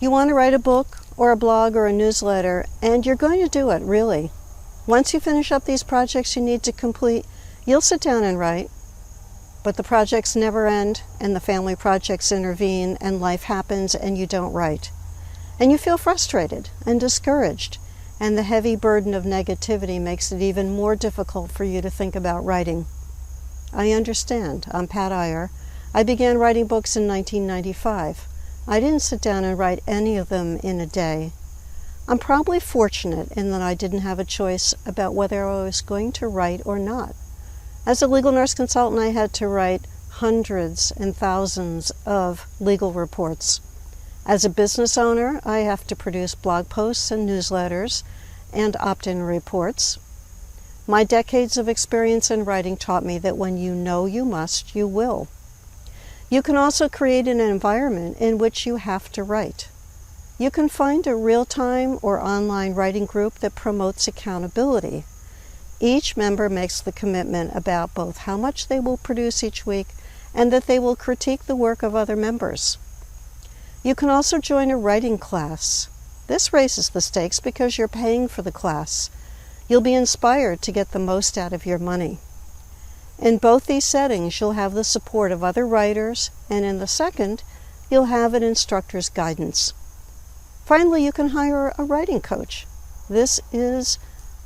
You want to write a book or a blog or a newsletter, and you're going to do it, really. Once you finish up these projects you need to complete, you'll sit down and write. But the projects never end, and the family projects intervene, and life happens, and you don't write. And you feel frustrated and discouraged, and the heavy burden of negativity makes it even more difficult for you to think about writing. I understand. I'm Pat Iyer. I began writing books in 1995. I didn't sit down and write any of them in a day. I'm probably fortunate in that I didn't have a choice about whether I was going to write or not. As a legal nurse consultant, I had to write hundreds and thousands of legal reports. As a business owner, I have to produce blog posts and newsletters and opt-in reports. My decades of experience in writing taught me that when you know you must, you will. You can also create an environment in which you have to write. You can find a real-time or online writing group that promotes accountability. Each member makes the commitment about both how much they will produce each week and that they will critique the work of other members. You can also join a writing class. This raises the stakes because you're paying for the class. You'll be inspired to get the most out of your money. In both these settings, you'll have the support of other writers, and in the second, you'll have an instructor's guidance. Finally, you can hire a writing coach. This is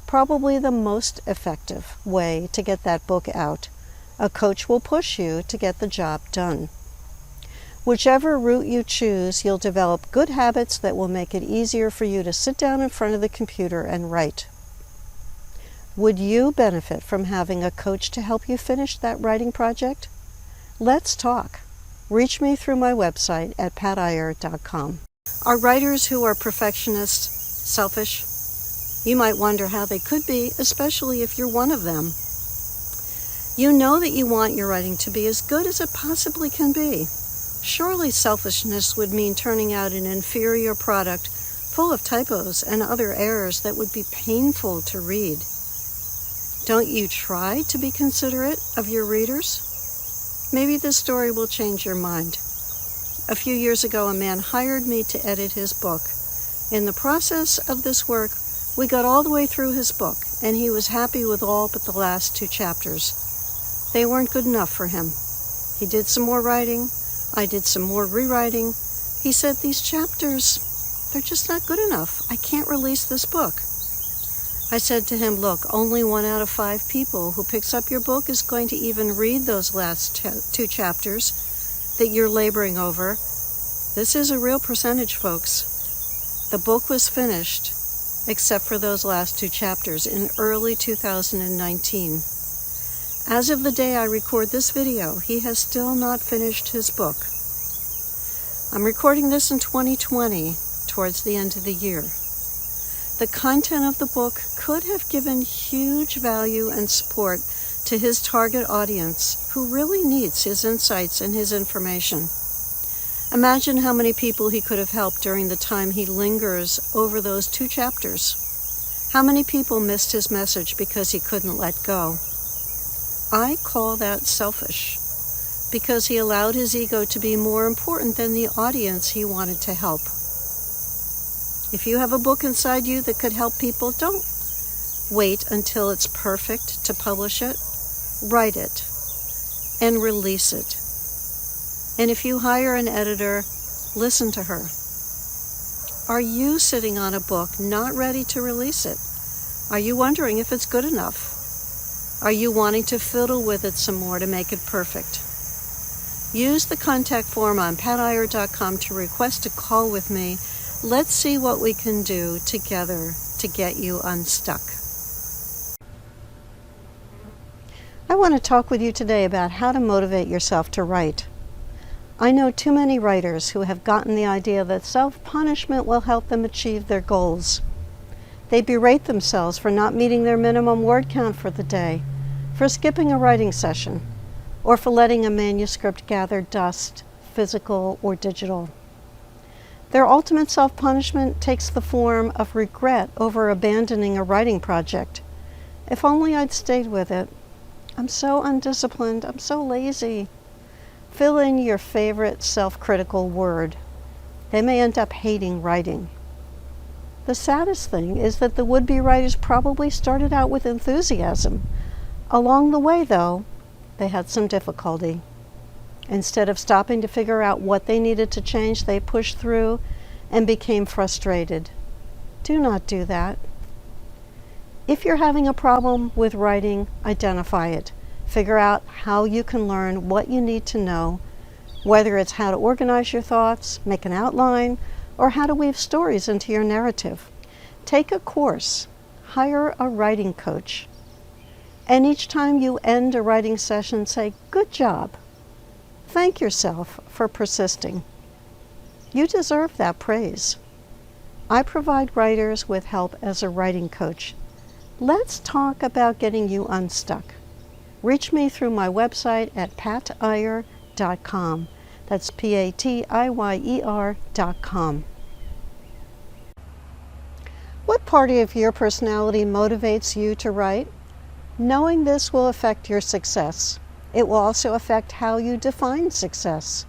probably the most effective way to get that book out. A coach will push you to get the job done. Whichever route you choose, you'll develop good habits that will make it easier for you to sit down in front of the computer and write. Would you benefit from having a coach to help you finish that writing project? Let's talk. Reach me through my website at patiyer.com. Are writers who are perfectionists selfish? You might wonder how they could be, especially if you're one of them. You know that you want your writing to be as good as it possibly can be. Surely selfishness would mean turning out an inferior product full of typos and other errors that would be painful to read. Don't you try to be considerate of your readers? Maybe this story will change your mind. A few years ago, a man hired me to edit his book. In the process of this work, we got all the way through his book, and he was happy with all but the last 2 chapters. They weren't good enough for him. He did some more writing. I did some more rewriting. He said, "These chapters, they're just not good enough. I can't release this book." I said to him, "Look, only 1 out of 5 people who picks up your book is going to even read those last 2 chapters that you're laboring over. This is a real percentage, folks." The book was finished, except for those last 2 chapters, in early 2019. As of the day I record this video, he has still not finished his book. I'm recording this in 2020, towards the end of the year. The content of the book could have given huge value and support to his target audience, who really needs his insights and his information. Imagine how many people he could have helped during the time he lingers over those 2 chapters. How many people missed his message because he couldn't let go? I call that selfish, because he allowed his ego to be more important than the audience he wanted to help. If you have a book inside you that could help people, don't wait until it's perfect to publish it. Write it and release it. And if you hire an editor, listen to her. Are you sitting on a book not ready to release it? Are you wondering if it's good enough? Are you wanting to fiddle with it some more to make it perfect? Use the contact form on patiyer.com to request a call with me. Let's see what we can do together to get you unstuck. I want to talk with you today about how to motivate yourself to write. I know too many writers who have gotten the idea that self-punishment will help them achieve their goals. They berate themselves for not meeting their minimum word count for the day, for skipping a writing session, or for letting a manuscript gather dust, physical or digital. Their ultimate self-punishment takes the form of regret over abandoning a writing project. If only I'd stayed with it. I'm so undisciplined. I'm so lazy. Fill in your favorite self-critical word. They may end up hating writing. The saddest thing is that the would-be writers probably started out with enthusiasm. Along the way, though, they had some difficulty. Instead of stopping to figure out what they needed to change, they pushed through and became frustrated. Do not do that. If you're having a problem with writing, identify it. Figure out how you can learn what you need to know, whether it's how to organize your thoughts, make an outline, or how to weave stories into your narrative. Take a course, hire a writing coach, and each time you end a writing session, say, "Good job." Thank yourself for persisting. You deserve that praise. I provide writers with help as a writing coach. Let's talk about getting you unstuck. Reach me through my website at patiyer.com. That's PATIYER.com. What part of your personality motivates you to write? Knowing this will affect your success. It will also affect how you define success.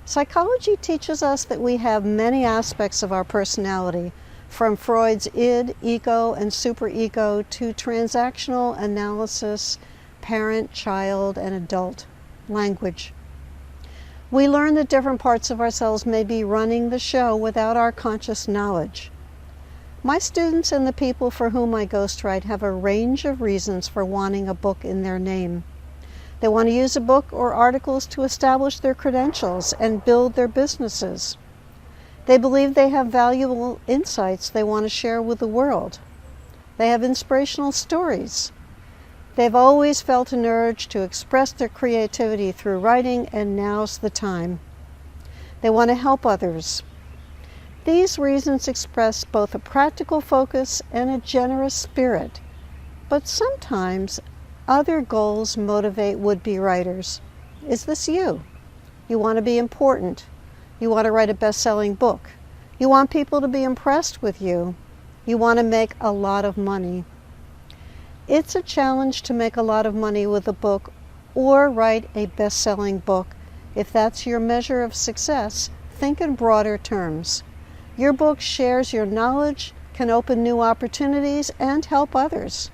Psychology teaches us that we have many aspects of our personality, from Freud's id, ego, and superego to transactional analysis, parent, child, and adult language. We learn that different parts of ourselves may be running the show without our conscious knowledge. My students and the people for whom I ghostwrite have a range of reasons for wanting a book in their name. They want to use a book or articles to establish their credentials and build their businesses. They believe they have valuable insights they want to share with the world. They have inspirational stories. They've always felt an urge to express their creativity through writing, and now's the time. They want to help others. These reasons express both a practical focus and a generous spirit, but sometimes other goals motivate would-be writers. Is this you? You want to be important. You want to write a best-selling book. You want people to be impressed with you. You want to make a lot of money. It's a challenge to make a lot of money with a book or write a best-selling book. If that's your measure of success, think in broader terms. Your book shares your knowledge, can open new opportunities, and help others.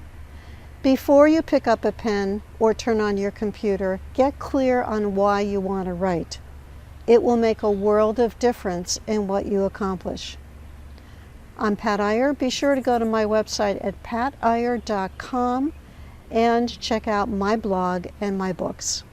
Before you pick up a pen or turn on your computer, get clear on why you want to write. It will make a world of difference in what you accomplish. I'm Pat Iyer. Be sure to go to my website at patiyer.com and check out my blog and my books.